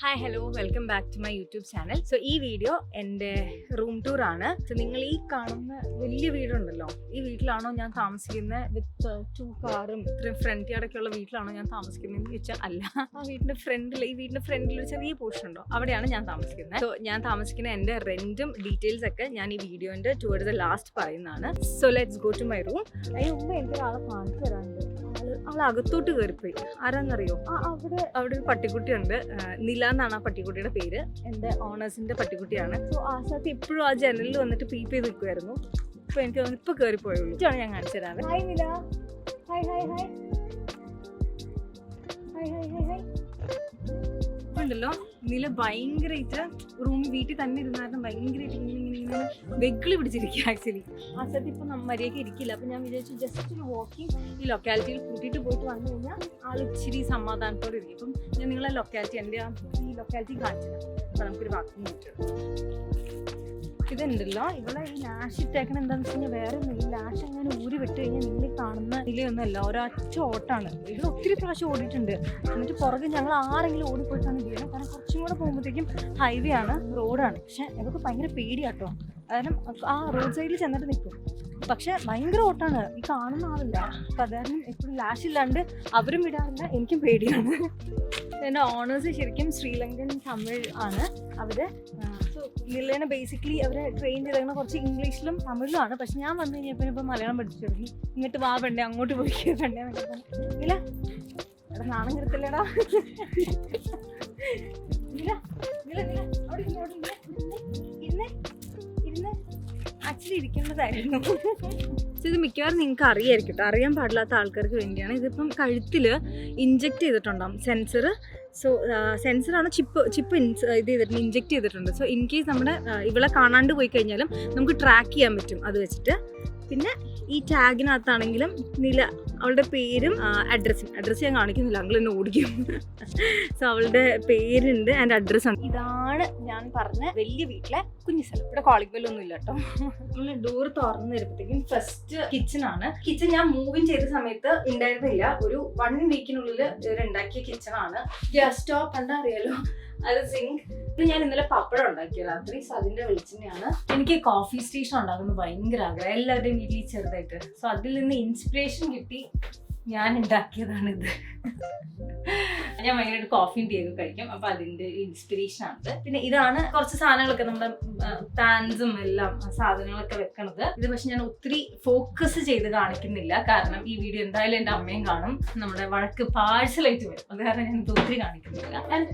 Hi hello welcome back to my YouTube channel. So ഈ video എൻ്റെ room tour ആണ്. So നിങ്ങൾ ഈ കാണുന്ന വലിയ വീടുണ്ടല്ലോ, ഈ വീട്ടിലാണോ ഞാൻ താമസിക്കുന്നത് വിത്ത് 2 കാറും ഇത്രയും ഫ്രണ്ട് യാർഡൊക്കെയുള്ള വീട്ടിലാണോ ഞാൻ താമസിക്കുന്നതെന്ന് ചോദിച്ചാൽ അല്ല. ആ വീടിൻ്റെ ഫ്രണ്ടിൽ, ഈ വീടിൻ്റെ ഫ്രണ്ടിൽ ഒരു ചെറിയ പോർഷൻ ഉണ്ടോ, അവിടെയാണ് ഞാൻ താമസിക്കുന്നത്. സോ ഞാൻ താമസിക്കുന്ന എൻ്റെ റെൻറ്റും ഡീറ്റെയിൽസ് ഒക്കെ ഞാൻ ഈ വീഡിയോൻ്റെ ടുവേർഡ് ദ ലാസ്റ്റ് പറയുന്നതാണ്. So let's go to my room. അതിന് മുമ്പ് എനിക്കൊരാളെ കാണിച്ചു തരാനുണ്ട്. അവൾ അകത്തോട്ട് കയറിപ്പോയി. ആരാന്നറിയോ? അവിടെ ഒരു പട്ടിക്കുട്ടിയുണ്ട്. നില എന്നാണ് ആ പട്ടിക്കുട്ടിയുടെ പേര്. എൻ്റെ ഓണേഴ്സിന്റെ പട്ടിക്കുട്ടിയാണ്. സോ ആ സ്ഥലത്ത് എപ്പോഴും ആ ജനലിൽ വന്നിട്ട് പീപ്പ് ചെയ്ത് നിൽക്കുമായിരുന്നു. ഇപ്പൊ എനിക്ക് ഇപ്പൊ കയറിപ്പോയുള്ളൂ. ഇതാണ് ഞാൻ കാണിച്ചു തരാറ്. ഹായ് നില. Hi hi hi hi hi hi hi. ഉണ്ടല്ലോ, നില ഭയങ്കരമായിട്ട് വീട്ടിൽ തന്നെ ഇരുന്നാലും ഭയങ്കരമായിട്ട് ഇങ്ങനെ വെഗിളി പിടിച്ചിരിക്കുക. ആക്ച്വലി ആ സ്ഥലത്ത് ഇപ്പൊ മര്യാദയ്ക്ക് ഇരിക്കില്ല. അപ്പൊ ഞാൻ വിചാരിച്ചു ജസ്റ്റ് ഒരു വാക്കിംഗ് ഈ ലൊക്കാലിറ്റിയിൽ കൂട്ടിയിട്ട് പോയിട്ട് വന്നു കഴിഞ്ഞാൽ ആൾ ഇച്ചിരി സമാധാനത്തോടെ ഇരിക്കും. അപ്പം ഞാൻ നിങ്ങളെ ലൊക്കാലിറ്റി, എൻ്റെ ഈ ലൊക്കാലിറ്റി കാണിച്ചു തരാം. അപ്പൊ നമുക്കൊരു വാക്കിംഗ് പറ്റും. ഇതുണ്ടല്ലോ, ഇവിടെ ഈ ലാഷ് ഇട്ടേക്കണം എന്താണെന്ന് വെച്ച് കഴിഞ്ഞാൽ വേറെ ഒന്നും, ഈ ലാഷ് അങ്ങനെ ഊരി വിട്ട് കഴിഞ്ഞാൽ നിങ്ങൾ കാണുന്ന നിലയൊന്നും അല്ല, ഒരൊറ്റ ഓട്ടാണ്. ഇത് ഒത്തിരി പ്രാവശ്യം ഓടിയിട്ടുണ്ട്. എന്നിട്ട് പുറകെ ഞങ്ങൾ ആരെങ്കിലും ഓടിപ്പോയിട്ടാണ് ചെയ്യണം. കാരണം കുറച്ചും കൂടെ പോകുമ്പോഴത്തേക്കും ഹൈവേ ആണ്, റോഡാണ്. പക്ഷെ ഞങ്ങൾക്ക് ഭയങ്കര പേടിയാട്ടോ. കാരണം ആ റോഡ് സൈഡിൽ ചെന്നിട്ട് നിൽക്കും. പക്ഷെ ഭയങ്കര ഓട്ടാണ്. ഈ കാണുന്ന ആളില്ല. അപ്പം അതാരണം എപ്പോഴും ലാഷ് ഇല്ലാണ്ട് അവരും വിടാറില്ല, എനിക്കും പേടിയാണ്. എൻ്റെ ഓണേഴ്സ് ശരിക്കും ശ്രീലങ്കൻ തമിഴ് ആണ് അവര്. സോ നിലേനെ ബേസിക്കലി അവരെ ട്രെയിൻ ചെയ്തേക്കുന്ന കുറച്ച് ഇംഗ്ലീഷിലും തമിഴിലുമാണ്. പക്ഷെ ഞാൻ വന്നു കഴിഞ്ഞപ്പോൾ ഇപ്പം മലയാളം പഠിച്ചു തുടങ്ങി. ഇങ്ങോട്ട് വാ പെണ്ണേ, അങ്ങോട്ട് പോയി പെണ്ണേ എന്നൊക്കെ പറഞ്ഞു. ഇല്ല എടാ, നാണം കരുത്തില്ലടാ. നില നില നില അവിടെ ഇരുന്ന് ആക്ച്വലി ഇരിക്കേണ്ടതായിരുന്നു. ഇത് മിക്കവാറും നിങ്ങൾക്ക് അറിയായിരിക്കും കേട്ടോ. അറിയാൻ പാടില്ലാത്ത ആൾക്കാർക്ക് വേണ്ടിയാണ്. ഇതിപ്പം കഴുത്തിൽ ഇഞ്ചെക്ട് ചെയ്തിട്ടുണ്ടാകും സെൻസർ. സോ സെൻസറാണ് ചിപ്പ് ഇത് ചെയ്തിട്ടുണ്ട്, ഇഞ്ചെക്ട് ചെയ്തിട്ടുണ്ട്. സോ ഇൻ കേസ് നമ്മുടെ ഇവളെ കാണാണ്ട് പോയി കഴിഞ്ഞാലും നമുക്ക് ട്രാക്ക് ചെയ്യാൻ പറ്റും അത് വെച്ചിട്ട്. പിന്നെ ഈ ടാഗിനകത്താണെങ്കിലും നില, അവളുടെ പേരും അഡ്രസ്സ് ഞാൻ കാണിക്കുന്നില്ല, അങ്കിൾ എന്നെ ഓടിക്കും. സോ അവളുടെ പേരുണ്ട് ആൻഡ് അഡ്രസ്സാണ്. ഇതാണ് ഞാൻ പറഞ്ഞ വലിയ വീട്ടിലെ കുഞ്ഞു സ്ഥലം. ഇവിടെ കോളിംഗ് ബെല്ലൊന്നും ഇല്ല കേട്ടോ. നമ്മൾ ഡോർ തുറന്നു വരുമ്പോഴത്തേക്കും ഫസ്റ്റ് കിച്ചൺ ആണ്. കിച്ചൺ ഞാൻ മൂവിൻ ചെയ്ത സമയത്ത് ഉണ്ടായിരുന്നില്ല. ഒരു 1 വീക്കിനുള്ളിൽ ഉണ്ടാക്കിയ കിച്ചൺ ആണ്. ഗ്യാസ് സ്റ്റോപ്പ് കണ്ടാ അറിയാലോ, അത് സിങ്ക്. ഞാൻ ഇന്നലെ പപ്പടം ഉണ്ടാക്കിയ രാത്രി. സോ അതിന്റെ വെളിച്ചെണ്ണയാണ്. എനിക്ക് കോഫി സ്റ്റേഷൻ ഉണ്ടാകുന്നത് ഭയങ്കര ആഗ്രഹം, എല്ലാവരുടെയും വീട്ടിൽ ചെറുതായിട്ട്. സോ അതിൽ നിന്ന് ഇൻസ്പിറേഷൻ കിട്ടി ഞാൻ ഉണ്ടാക്കിയതാണിത്. ഞാൻ ഭയങ്കരമായിട്ട് കോഫിയും ടീയൊക്കെ കഴിക്കും. അപ്പൊ അതിന്റെ ഇൻസ്പിറേഷൻ ആണ്. പിന്നെ ഇതാണ് കുറച്ച് സാധനങ്ങളൊക്കെ, നമ്മുടെ പാൻസും എല്ലാം സാധനങ്ങളൊക്കെ വെക്കണത്. ഇത് പക്ഷെ ഞാൻ ഒത്തിരി ഫോക്കസ് ചെയ്ത് കാണിക്കുന്നില്ല, കാരണം ഈ വീഡിയോ എന്തായാലും എൻ്റെ അമ്മയും കാണും, നമ്മുടെ വഴക്ക് പാഴ്സലായിട്ട് വരും. അത് കാരണം ഞാൻ ഇത് ഒത്തിരി കാണിക്കുന്നില്ല. ആൻഡ്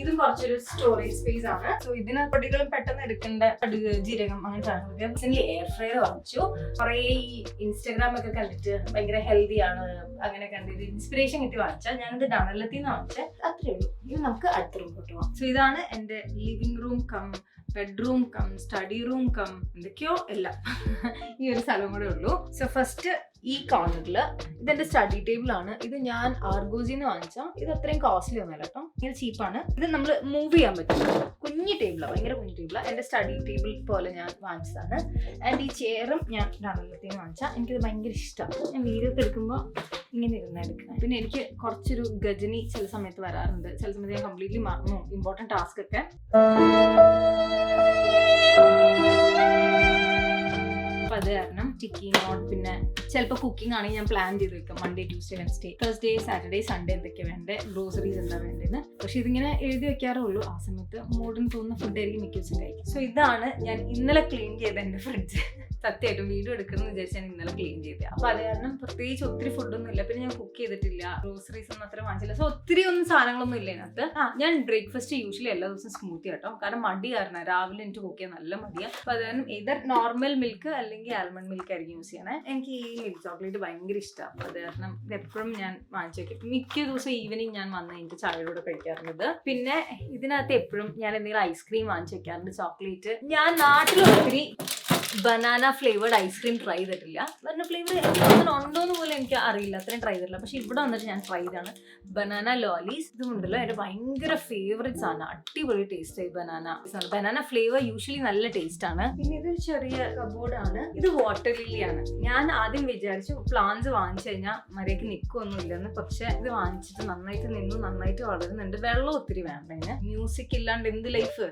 ഇതും കുറച്ചൊരു സ്റ്റോറേജ് സ്പേസ് ആണ്. സോ ഇതിന് പൊടികളും പെട്ടെന്ന് എടുക്കേണ്ട കടുക്, ജീരകം അങ്ങനെ സാധനങ്ങളൊക്കെ. എയർ ഫ്രയർ വാങ്ങിച്ചു. കുറെ ഈ ഇൻസ്റ്റാഗ്രാം ഒക്കെ കണ്ടിട്ട് ഭയങ്കര ഹെൽത്തി ആണ് അങ്ങനെ കണ്ടിട്ട് ഇൻസ്പിറേഷൻ കിട്ടി വാങ്ങിച്ചാൽ ഞാനിത് ഡണലത്തിൽ നിന്ന് വാങ്ങിച്ചാൽ അത്രേ ഉള്ളൂ. ഇത് നമുക്ക് അടുത്ത റൂം കൊണ്ടുപോകാം. സോ ഇതാണ് എൻ്റെ living room cum bedroom cum study room cum എന്തൊക്കെയോ എല്ലാം ഈ ഒരു സ്ഥലം കൂടെ ഉള്ളൂ. സോ ഫസ്റ്റ് ഈ കോർണറിൽ ഇതെന്റെ സ്റ്റഡി ടേബിൾ ആണ്. ഇത് ഞാൻ ആർഗോസിന്ന് വാങ്ങിച്ചാൽ ഇത് അത്രയും കോസ്റ്റ്ലി ഒന്നുമല്ല കേട്ടോ, ഇങ്ങനെ ചീപ്പാണ്. ഇത് നമ്മൾ മൂവ് ചെയ്യാൻ പറ്റും. കുഞ്ഞു ടേബിളാണ്, ഭയങ്കര കുഞ്ഞു ടേബിളാണ്. എൻ്റെ സ്റ്റഡി ടേബിൾ പോലെ ഞാൻ വാങ്ങിച്ചതാണ്. ആൻഡ് ഈ ചെയറും ഞാൻ ഡണലത്തിൽ വാങ്ങിച്ചാൽ എനിക്കിത് ഭയങ്കര ഇഷ്ടമാണ്. ഞാൻ വീഡിയോ ഒക്കെ എടുക്കുമ്പോൾ ഇങ്ങനെ ഇരുന്ന് എടുക്കുന്നത്. പിന്നെ എനിക്ക് കുറച്ചൊരു ഗജനി ചില സമയത്ത് വരാറുണ്ട്. ചില സമയത്ത് ഞാൻ കംപ്ലീറ്റ്ലി മറന്നു ഇമ്പോർട്ടൻറ്റ് ടാസ്ക് ഒക്കെ. അപ്പൊ അത് കാരണം ടിക്കി നോട്ട്, പിന്നെ ചിലപ്പോൾ കുക്കിംഗ് ആണെങ്കിൽ ഞാൻ പ്ലാൻ ചെയ്ത് വെക്കാം. Monday, Tuesday, Wednesday, Thursday, Saturday, Sunday എന്തൊക്കെ വേണ്ടേ, ഗ്രോസറീസ് എന്താ വേണ്ടതെന്ന്. പക്ഷെ ഇതിങ്ങനെ എഴുതി വെക്കാറേ ഉള്ളൂ. ആ സമയത്ത് മോഡേൺ തോന്നുന്ന ഫുഡായിരിക്കും മിക്ക ദിവസം കഴിക്കും. സോ ഇതാണ് ഞാൻ ഇന്നലെ ക്ലീൻ ചെയ്ത എൻ്റെ ഫ്രിഡ്ജ്. സത്യമായിട്ടും വീഡിയോ എടുക്കണമെന്ന് വിചാരിച്ചാൽ ഇന്നലെ ക്ലീൻ ചെയ്തത്. അപ്പൊ അത് കാരണം പ്രത്യേകിച്ച് ഒത്തിരി ഫുഡൊന്നും ഇല്ല. പിന്നെ ഞാൻ കുക്ക് ചെയ്തിട്ടില്ല, ഗ്രോസറീസ് ഒന്നും അത്ര വാങ്ങിച്ചില്ല. സോ ഒത്തിരി ഒന്നും സാധനങ്ങളൊന്നും ഇല്ല ഇതിനകത്ത്. ഞാൻ ബ്രേക്ക്ഫാസ്റ്റ് യൂഷ്വലി എല്ലാ ദിവസവും സ്മൂത്തി കേട്ടോ, കാരണം മടി കാരണം രാവിലെ എനിക്ക് കുക്ക് ചെയ്യാൻ നല്ല മടിയാണ്. അപ്പൊ അത് കാരണം ഏതർ നോർമൽ മിൽക്ക് അല്ലെങ്കിൽ ആൽമണ്ട് മിൽക്ക് ആയിരിക്കും യൂസ് ചെയ്യണേ. എനിക്ക് ഈ മിൽക്ക് ചോക്ലേറ്റ് ഭയങ്കര ഇഷ്ടമാണ്. അത് കാരണം ഇത് എപ്പോഴും ഞാൻ വാങ്ങിച്ചു വെക്കും. മിക്ക ദിവസം ഈവനിങ് ഞാൻ വന്ന് കഴിഞ്ഞിട്ട് ചായയോടെ കഴിക്കാറുള്ളത്. പിന്നെ ഇതിനകത്ത് എപ്പോഴും ഞാൻ എന്തെങ്കിലും ഐസ്ക്രീം വാങ്ങിച്ചു വെക്കാറുണ്ട്, ചോക്ലേറ്റ്. ഞാൻ നാട്ടിൽ ഒത്തിരി ബനാന ഫ്ലേവേർഡ് ഐസ്ക്രീം ട്രൈ ചെയ്തിട്ടില്ല. ബനാന ഫ്ലേവർ അങ്ങനെ ഉണ്ടോയെന്ന് പോലും എനിക്ക് അറിയില്ല, അത്രയും ട്രൈ ചെയ്തിട്ടില്ല. പക്ഷെ ഇവിടെ വന്നിട്ട് ഞാൻ ട്രൈ ചെയ്താണ് ബനാന ലോലീസ്. ഇതുണ്ടല്ലോ എൻ്റെ ഭയങ്കര ഫേവറേറ്റ്സ് ആണ്, അടിപൊളി ടേസ്റ്റ് ആയി ബനാന ഫ്ലേവർ യൂഷ്വലി നല്ല ടേസ്റ്റ് ആണ്. പിന്നെ ഇതൊരു ചെറിയ കബോർഡാണ്, ഇത് വാട്ടർ ലില്ലി ആണ്. ഞാൻ ആദ്യം വിചാരിച്ചു പ്ലാന്റ്സ് വാങ്ങിച്ചു കഴിഞ്ഞാൽ മര്യാദക്ക് നിൽക്കൊന്നും ഇല്ലെന്ന്, പക്ഷെ ഇത് വാങ്ങിച്ചിട്ട് നന്നായിട്ട് നിന്നു, നന്നായിട്ട് വളരുന്നുണ്ട്. വെള്ളം ഒത്തിരി വേണ്ട ഇതിന്. മ്യൂസിക് ഇല്ലാണ്ട് എന്ത് ലൈഫ്.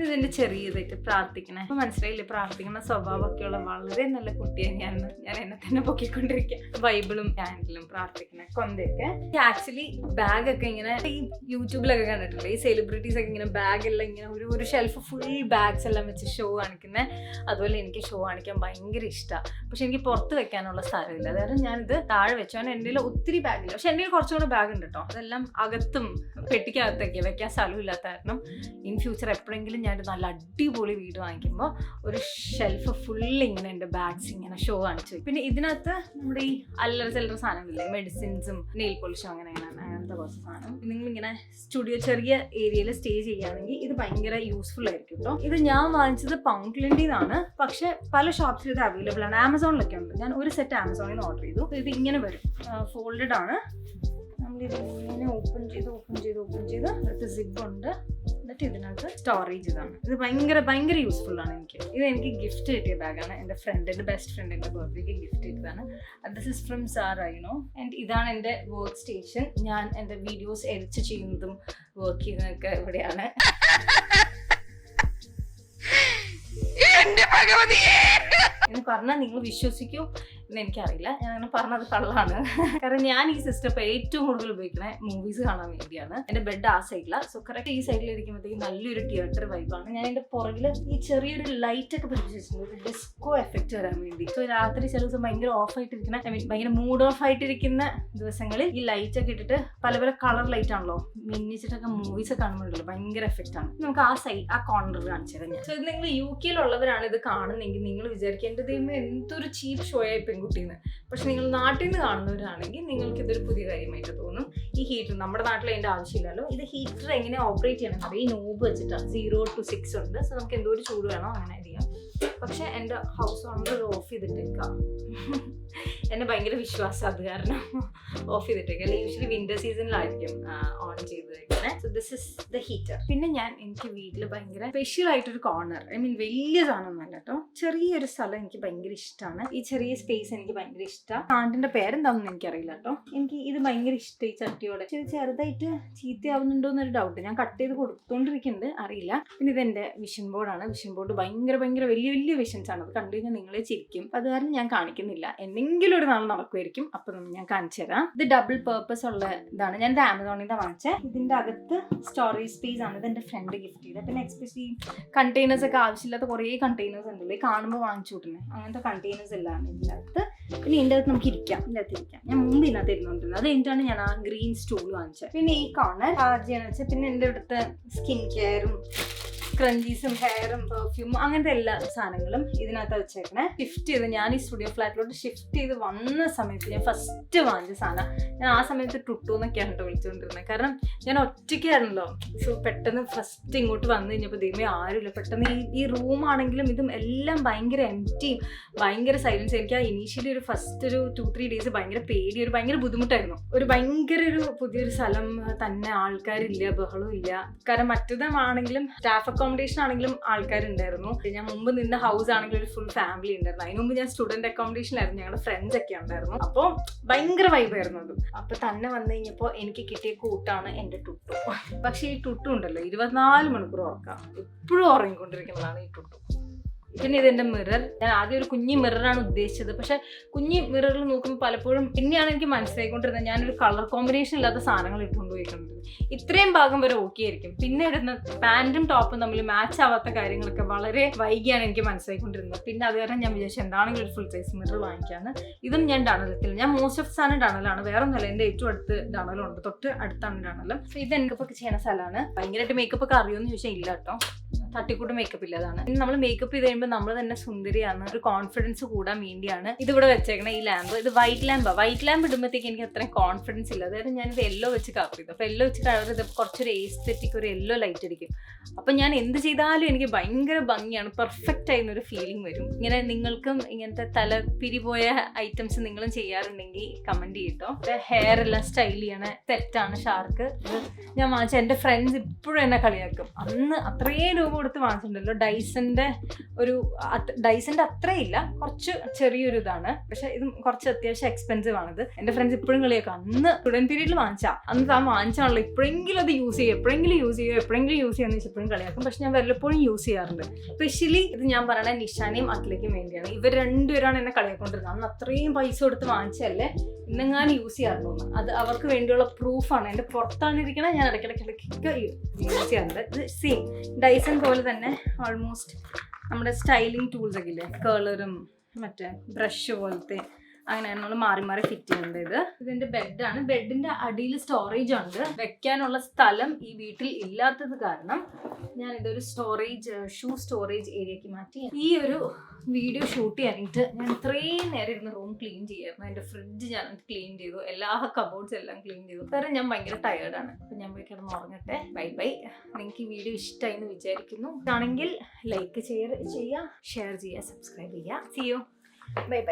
ഇതിന്റെ ചെറിയതായിട്ട് പ്രാർത്ഥിക്കണേ. അപ്പൊ മനസ്സിലായില്ലേ, പ്രാർത്ഥിക്കുന്ന സ്വഭാവമൊക്കെയുള്ള വളരെ നല്ല കുട്ടിയാണ് ഞാൻ എന്നെ തന്നെ പൊക്കിക്കൊണ്ടിരിക്കുക. ബൈബിളും ക്യാൻഡിലും പ്രാർത്ഥിക്കണേ കൊന്തയൊക്കെ. ആക്ച്വലി ബാഗ് ഒക്കെ ഇങ്ങനെ ഈ യൂട്യൂബിലൊക്കെ കണ്ടിട്ടില്ലേ, ഈ സെലിബ്രിറ്റീസ് ഒക്കെ ഇങ്ങനെ ബാഗ് എല്ലാം ഇങ്ങനെ ഒരു ഷെൽഫ് ഫുൾ ബാഗ്സ് എല്ലാം വെച്ച് ഷോ കാണിക്കുന്നത്. അതുപോലെ എനിക്ക് ഷോ കാണിക്കാൻ ഭയങ്കര ഇഷ്ടമാണ്. പക്ഷെ എനിക്ക് പുറത്ത് വെക്കാനുള്ള സ്ഥലമില്ല, അതായത് ഞാനിത് താഴെ വെച്ചാൽ എൻ്റെ ഒത്തിരി ബാഗില്ല. പക്ഷെ എൻ്റെ കുറച്ചും കൂടെ ബാഗ് ഉണ്ട് കേട്ടോ. അതെല്ലാം അകത്തും പെട്ടിക്കകത്തൊക്കെ വെക്കാൻ സ്ഥലമില്ലാത്ത കാരണം ഇൻ ഫ്യൂച്ചർ എപ്പോഴെങ്കിലും ഞാൻ നല്ല അടിപൊളി വീട് വാങ്ങിക്കുമ്പോൾ ഒരു ഷെൽഫ് ഫുള്ള് ഇങ്ങനെ എൻ്റെ ബാഗ്സ് ഇങ്ങനെ ഷോ കാണിച്ചു. പിന്നെ ഇതിനകത്ത് നമ്മുടെ ഈ അല്ലറ ചില്ലറ സാധനങ്ങളില്ലേ, മെഡിസിൻസും നെയിൽ പോളിഷും അങ്ങനത്തെ കുറച്ച് സാധനം. നിങ്ങളിങ്ങനെ സ്റ്റുഡിയോ ചെറിയ ഏരിയയിൽ സ്റ്റേ ചെയ്യുകയാണെങ്കിൽ ഇത് ഭയങ്കര യൂസ്ഫുൾ ആയിരിക്കും കേട്ടോ. ഇത് ഞാൻ വാങ്ങിച്ചത് പൗണ്ട്ലൻഡിന്നാണ്, പക്ഷെ പല ഷോപ്സിൽ ഇത് അവൈലബിൾ ആണ്. ആമസോണിലൊക്കെ ഉണ്ട്. ഞാൻ ഒരു സെറ്റ് ആമസോണിൽ നിന്ന് ഓർഡർ ചെയ്തു. ഇത് ഇങ്ങനെ വരും, ഫോൾഡഡ് ആണ്. നമ്മളിത് ഇങ്ങനെ ഓപ്പൺ ചെയ്ത് അടുത്ത് സിബ് ഉണ്ട്. എന്നിട്ട് ഇതിനകത്ത് സ്റ്റോറേജ് ഇതാണ്. ഇത് ഭയങ്കര യൂസ്ഫുൾ ആണ് എനിക്ക്. ഇത് എനിക്ക് ഗിഫ്റ്റ് കിട്ടിയ ബാഗാണ്. എൻ്റെ ബെസ്റ്റ് ഫ്രണ്ടിൻ്റെ ബർത്ത്ഡേക്ക് ഗിഫ്റ്റ് ചെയ്തതാണ്. This is from Zara you know. And ഇതാണ് എൻ്റെ വർക്ക് സ്റ്റേഷൻ. ഞാൻ എൻ്റെ വീഡിയോസ് എഡിറ്റ് ചെയ്യുന്നതും വർക്ക് ചെയ്യുന്നതൊക്കെ ഇവിടെയാണ്. എന്ന് പറഞ്ഞാൽ നിങ്ങൾ വിശ്വസിക്കൂ എന്ന് എനിക്കറിയില്ല, ഞാൻ അങ്ങനെ പറഞ്ഞത് കള്ളാണ്. കാരണം ഞാൻ ഈ സിസ്റ്റം ഇപ്പോൾ ഏറ്റവും കൂടുതൽ ഉപയോഗിക്കുന്നത് മൂവീസ് കാണാൻ വേണ്ടിയാണ്. എൻ്റെ ബെഡ് ആ സൈഡിലാണ്. സോ കറക്റ്റ് ഈ സൈഡിൽ ഇരിക്കുമ്പോഴത്തേക്ക് നല്ലൊരു തിയേറ്റർ വൈബാണ്. ഞാൻ എൻ്റെ പുറകിൽ ഈ ചെറിയൊരു ലൈറ്റ് ഒക്കെ പിടിച്ച് വെച്ചിട്ടുണ്ട്, ഒരു ഡിസ്കോ എഫക്റ്റ് വരാൻ വേണ്ടി. സോ രാത്രി ചില ദിവസം ഭയങ്കര ഓഫായിട്ടിരിക്കുന്ന, ഭയങ്കര മൂഡ് ഓഫ് ആയിട്ടിരിക്കുന്ന ദിവസങ്ങളിൽ ഈ ലൈറ്റ് ഒക്കെ ഇട്ടിട്ട് പല കളർ ലൈറ്റ് ആണല്ലോ, മിന്നിച്ചിട്ടൊക്കെ മൂവീസ് കാണുമ്പോഴല്ലോ ഭയങ്കര എഫക്റ്റ് ആണ്. നമുക്ക് ആ കോർണർ കാണിച്ചു തരാം ഞാൻ. സോ ഇത് നിങ്ങൾ UK ഉള്ളവരാണ് ഇത് കാണുന്നെങ്കിൽ നിങ്ങൾ വിചാരിക്കേണ്ടത് എന്തൊരു ചീപ്പ് ഷോ ആയി പെൺകുട്ടിന്ന്. പക്ഷെ നിങ്ങൾ നാട്ടിൽ നിന്ന് കാണുന്നവരാണെങ്കിൽ നിങ്ങൾക്ക് ഇതൊരു പുതിയ കാര്യമായിട്ട് തോന്നും. ഈ ഹീറ്റർ നമ്മുടെ നാട്ടിൽ അതിൻ്റെ ആവശ്യമില്ലല്ലോ. ഇത് ഹീറ്റർ എങ്ങനെ ഓപ്പറേറ്റ് ചെയ്യണമെന്ന് ഈ നോബ് വെച്ചിട്ടാണ്. 0 to 6 ഉണ്ട്. സോ നമുക്ക് എന്തോ ഒരു ചൂട് വേണോ അങ്ങനെ ചെയ്യാം. പക്ഷെ എൻ്റെ ഹൗസ് ഓണർ ഓഫ് ചെയ്തിട്ടേക്കാം. എന്നെ ഭയങ്കര വിശ്വാസം അത് കാരണം ഓഫ് ചെയ്തിട്ടേക്കാം. അല്ലെങ്കിൽ യൂഷ്വലി വിന്റർ സീസണിലായിരിക്കും ഓൺ ചെയ്ത് വെക്കുന്നത്. So this is the heater. പിന്നെ എനിക്ക് വീട്ടിൽ ഭയങ്കര സ്പെഷ്യൽ ആയിട്ടൊരു കോർണർ, വലിയ സാധനമൊന്നുമല്ല കേട്ടോ, ചെറിയൊരു സ്ഥലം എനിക്ക് ഭയങ്കര ഇഷ്ടമാണ്. ഈ ചെറിയ സ്പേസ് എനിക്ക് ഭയങ്കര ഇഷ്ടമാണ്. പ്ലാന്റിന്റെ പേരെന്താണെന്ന് എനിക്കറിയില്ല കേട്ടോ. എനിക്ക് ഇത് ഭയങ്കര ഇഷ്ടം. ഈ ചട്ടിയോടെ ചെറുതായിട്ട് ചീത്തയാവുന്നുണ്ടോ എന്നൊരു ഡൗട്ട്. ഞാൻ കട്ട് ചെയ്ത് കൊടുത്തോണ്ടിരിക്കുന്നുണ്ട്, അറിയില്ല. പിന്നെ ഇതെന്റെ വിഷൻ ബോർഡാണ്. വിഷൻ ബോർഡ് ഭയങ്കര വലിയ വിഷൻസ് ആണ്. അത് കണ്ടു കഴിഞ്ഞാൽ നിങ്ങളെ ചിരിക്കും. അത് കാരണം ഞാൻ കാണിക്കുന്നില്ല. എന്തെങ്കിലും ഒരു നാൾ നടക്കുമായിരിക്കും, അപ്പൊ ഞാൻ കാണിച്ചു തരാം. ഇത് ഡബിൾ പേർപ്പസ് ഉള്ള ഇതാണ്. ഞാൻ ഇത് ആമസോണിൽ നിന്ന് വാങ്ങിച്ചത്. ഇതിന്റെ അകത്ത് സ്റ്റോറേജ് സ്പേസ് ആണ്. ഇത് എന്റെ ഫ്രണ്ട് ഗിഫ്റ്റ് ചെയ്തത്. പിന്നെ എക്സ്പെഷ്യലി കണ്ടെയ്നേഴ്സ് ഒക്കെ ആവശ്യമില്ലാത്ത കുറേ കണ്ടെയ്നേഴ്സ് ഉണ്ടല്ലോ, കാണുമ്പോൾ വാങ്ങിച്ചു വിട്ടുന്നത്, അങ്ങനത്തെ കണ്ടെയ്നേഴ്സ് എല്ലാം ഇതിൻ്റെ അകത്ത്. പിന്നെ ഇതിൻ്റെ അകത്ത് നമുക്ക് ഇരിക്കാം. ഞാൻ മുമ്പ് ഇതിനകത്ത് ഇരുന്നുകൊണ്ടിരുന്നത്. അത് കഴിഞ്ഞിട്ടാണ് ഞാൻ ആ ഗ്രീൻ സ്റ്റൂൾ വാങ്ങിച്ചത്. പിന്നെ ഈ കോർണർ ചാർജ് ചെയ്യാന്ന് വെച്ചാൽ പിന്നെ എൻ്റെ അടുത്ത് സ്കിൻ കെയറും സ്ക്രഞ്ചീസും ഹെയറും പെർഫ്യൂമും അങ്ങനത്തെ എല്ലാ സാധനങ്ങളും ഇതിനകത്ത് വെച്ചേക്കണേ. ഷിഫ്റ്റ് ചെയ്ത് ഞാൻ ഈ സ്റ്റുഡിയോ ഫ്ലാറ്റിലോട്ട് ഷിഫ്റ്റ് ചെയ്ത് വന്ന സമയത്ത് ഞാൻ ഫസ്റ്റ് വാങ്ങിച്ച സാധനം, ഞാൻ ആ സമയത്ത് ടുട്ടു എന്നൊക്കെയാണ് കേട്ടോ വിളിച്ചുകൊണ്ടിരുന്നത്. കാരണം ഞാൻ ഒറ്റയ്ക്കായിരുന്നല്ലോ. സോ പെട്ടെന്ന് ഫസ്റ്റ് ഇങ്ങോട്ട് വന്നു കഴിഞ്ഞപ്പോൾ ദൈവമേ ആരുമില്ല. പെട്ടെന്ന് ഈ റൂമാണെങ്കിലും ഇതും എല്ലാം ഭയങ്കര എംപ്റ്റിയും ഭയങ്കര സൈലൻസ്. എനിക്ക് ആ ഇനീഷ്യലി ഒരു ഫസ്റ്റ് ഒരു 2-3 ഡേയ്സ് ഭയങ്കര പേടി, ഭയങ്കര ബുദ്ധിമുട്ടായിരുന്നു. ഒരു പുതിയൊരു സ്ഥലം തന്നെ, ആൾക്കാരില്ല, ബഹളവും ഇല്ല. കാരണം മറ്റേതാണെങ്കിലും സ്റ്റാഫ് അക്കോമഡേഷൻ ആണെങ്കിലും ആൾക്കാരുണ്ടായിരുന്നു. ഞാൻ മുമ്പ് നിന്ന ഹൗസ് ആണെങ്കിലും ഒരു ഫുൾ ഫാമിലി ഉണ്ടായിരുന്നു. അതിന് മുമ്പ് ഞാൻ സ്റ്റുഡന്റ് അക്കോമഡേഷനിലായിരുന്നു. ഞങ്ങളുടെ ഫ്രണ്ട്സ് ഒക്കെ ഉണ്ടായിരുന്നു. അപ്പോൾ ഭയങ്കര വൈബായിരുന്നു അത്. അപ്പൊ തന്നെ വന്നു കഴിഞ്ഞപ്പോൾ എനിക്ക് കിട്ടിയ കൂട്ടാണ് എൻ്റെ ടുട്ടു. പക്ഷെ ഈ ടുട്ടു ഉണ്ടല്ലോ 24 മണിക്കൂർ ഉറക്കാം, എപ്പോഴും ഉറങ്ങിക്കൊണ്ടിരിക്കുന്നതാണ് ഈ ടുട്ടു. പിന്നെ ഇതെന്റെ മിറർ. ഞാൻ ആദ്യം ഒരു കുഞ്ഞി മിററാണ് ഉദ്ദേശിച്ചത്. പക്ഷെ കുഞ്ഞി മിററിൽ നോക്കുമ്പോൾ പലപ്പോഴും പിന്നെയാണ് എനിക്ക് മനസ്സിലായിക്കൊണ്ടിരുന്നത് ഞാനൊരു കളർ കോമ്പിനേഷൻ ഇല്ലാത്ത സാധനങ്ങൾ ഇട്ടുകൊണ്ട് പോയിക്കൊണ്ടിരുന്നത്. ഇത്രയും ഭാഗം വരെ ഓക്കെ ആയിരിക്കും, പിന്നെ ഇടുന്ന പാൻറ്റും ടോപ്പും തമ്മിൽ മാച്ച് ആവാത്ത കാര്യങ്ങളൊക്കെ വളരെ വൈകിയാണ് എനിക്ക് മനസ്സിലായിക്കൊണ്ടിരുന്നത്. പിന്നെ അത് കാരണം ഞാൻ വിചാരിച്ചു എന്താണെങ്കിലും ഒരു ഫുൾ സൈസ് മിറർ വാങ്ങിക്കാന്ന്. ഇതും ഞാൻ ഡണലത്തിൽ, ഞാൻ മോസ്റ്റ് ഓഫ് സാധനം ഡണലാണ്, വേറെ ഒന്നുമല്ല. എൻ്റെ ഏറ്റവും അടുത്ത് ഡണലുണ്ട്, തൊട്ട് അടുത്താണ് ഡണലും. സോ ഇത് മേക്കപ്പ് ഒക്കെ ചെയ്യുന്ന സ്ഥലമാണ്. ഭയങ്കരമായിട്ട് മേക്കപ്പ് ഒക്കെ അറിയുമെന്ന് ചോദിച്ചാൽ ഇല്ല കേട്ടോ, തട്ടിക്കൂട്ട് മേക്കപ്പ് ഇല്ലാതാണ്. നമ്മൾ മേക്കപ്പ് ചെയ്ത് കഴിയുമ്പോൾ നമ്മൾ തന്നെ സുന്ദരിയാണ്, ഒരു കോൺഫിഡൻസ് കൂടാൻ വേണ്ടിയാണ് ഇതിവിടെ വെച്ചേക്കണ ഈ ലാമ്പ്. ഇത് വൈറ്റ് ലാമ്പ് ഇടുമ്പോഴത്തേക്ക് എനിക്ക് അത്രയും കോൺഫിഡൻസ് ഇല്ല. അതായത് ഞാനിത് യെല്ലോ വെച്ച് കവർ ചെയ്തു. അപ്പോൾ യെല്ലോ വെച്ച് കവർ ചെയ്തപ്പോൾ കുറച്ചൊരു എസ്തെറ്റിക്, ഒരു യെല്ലോ ലൈറ്റ് അടിക്കും. അപ്പം ഞാൻ എന്ത് ചെയ്താലും എനിക്ക് ഭയങ്കര ഭംഗിയാണ്, പെർഫെക്റ്റ് ആയിരുന്നൊരു ഫീലിംഗ് വരും. ഇങ്ങനെ നിങ്ങൾക്കും ഇങ്ങനത്തെ തലപ്പിരി പോയ ഐറ്റംസ് നിങ്ങളും ചെയ്യാറുണ്ടെങ്കിൽ കമൻറ്റ് ചെയ്യട്ടോ. ഹെയർ എല്ലാം സ്റ്റൈൽ ചെയ്യണ സെറ്റാണ് ഷാർക്ക്. ഞാൻ വാങ്ങിച്ച എൻ്റെ ഫ്രണ്ട്സ് ഇപ്പോഴും എന്നെ കളിയാക്കും. അന്ന് അത്രയും രൂപ കൊടുത്ത് വാങ്ങിച്ചിട്ടുണ്ടല്ലോ. ഡൈസൻ്റെ അത്രയില്ല, കുറച്ച് ചെറിയൊരു ഇതാണ്. പക്ഷെ ഇത് കുറച്ച് അത്യാവശ്യം എക്സ്പെൻസീവ് ആണിത്. എൻ്റെ ഫ്രണ്ട്സ് ഇപ്പോഴും കളിയാക്കും. അന്ന് സ്റ്റുഡൻറ് പീരീഡിൽ അന്ന് താൻ വാങ്ങിച്ചാണല്ലോ, ഇപ്പോഴെങ്കിലും അത് യൂസ് ചെയ്യുക, എപ്പോഴെങ്കിലും യൂസ് ചെയ്യാന്ന് വെച്ചാൽ എപ്പോഴും കളിയാക്കും. പക്ഷെ ഞാൻ വല്ലപ്പോഴും യൂസ് ചെയ്യാറുണ്ട്. സ്പെഷ്യലി ഇത് ഞാൻ പറയണ നിഷാനയും അഖിലേക്കും വേണ്ടിയാണ്. ഇവർ രണ്ടുപേരാണ് എന്നെ കളിയാക്കൊണ്ടിരുന്നത്. അന്ന് അത്രയും പൈസ കൊടുത്ത് വാങ്ങിച്ചല്ലേ, ഇന്നെങ്ങാനും യൂസ് ചെയ്യാറുണ്ടോ. അത് അവർക്ക് വേണ്ടിയുള്ള പ്രൂഫാണ്. എൻ്റെ പുറത്താണ് ഇരിക്കണത്, ഞാൻ ഇടയ്ക്കിടയ്ക്ക് യൂസ് ചെയ്യാറുണ്ട്. ഇത് സെയിം ഡൈസൺ പോലെ തന്നെ ഓൾമോസ്റ്റ് നമ്മുടെ സ്റ്റൈലിംഗ് ടൂൾസ് ഒക്കെ ഇല്ലേ, കേളറും മറ്റേ ബ്രഷ് പോലത്തെ, അങ്ങനെ നമ്മൾ മാറി ഫിറ്റ് ചെയ്യുന്നുണ്ട്. ഇതിന്റെ ബെഡാണ്. ബെഡിന്റെ അടിയിൽ സ്റ്റോറേജ് ഉണ്ട്. വെക്കാനുള്ള സ്ഥലം ഈ വീട്ടിൽ ഇല്ലാത്തത് കാരണം ഞാൻ ഇതൊരു ഷൂ സ്റ്റോറേജ് ഏരിയക്ക് മാറ്റി. ഈ ഒരു വീഡിയോ ഷൂട്ട് ചെയ്യാനായിട്ട് ഞാൻ ഇത്രയും നേരം ഇരുന്ന് റൂം ക്ലീൻ ചെയ്യായിരുന്നു. എൻ്റെ ഫ്രിഡ്ജ് ഞാൻ ക്ലീൻ ചെയ്തു, എല്ലാ കബോർഡ്സ് എല്ലാം ക്ലീൻ ചെയ്തു. കാരണം ഞാൻ ഭയങ്കര ടയേർഡാണ്. അപ്പം ഞാൻ പോയി കിടന്ന് ഉറങ്ങട്ടെ. ബൈ. നിങ്ങൾക്ക് ഈ വീഡിയോ ഇഷ്ടമായി എന്ന് വിചാരിക്കുന്നു. ആണെങ്കിൽ ലൈക്ക് ചെയ്യുക, ഷെയർ ചെയ്യുക, സബ്സ്ക്രൈബ് ചെയ്യുക. See you. Bye.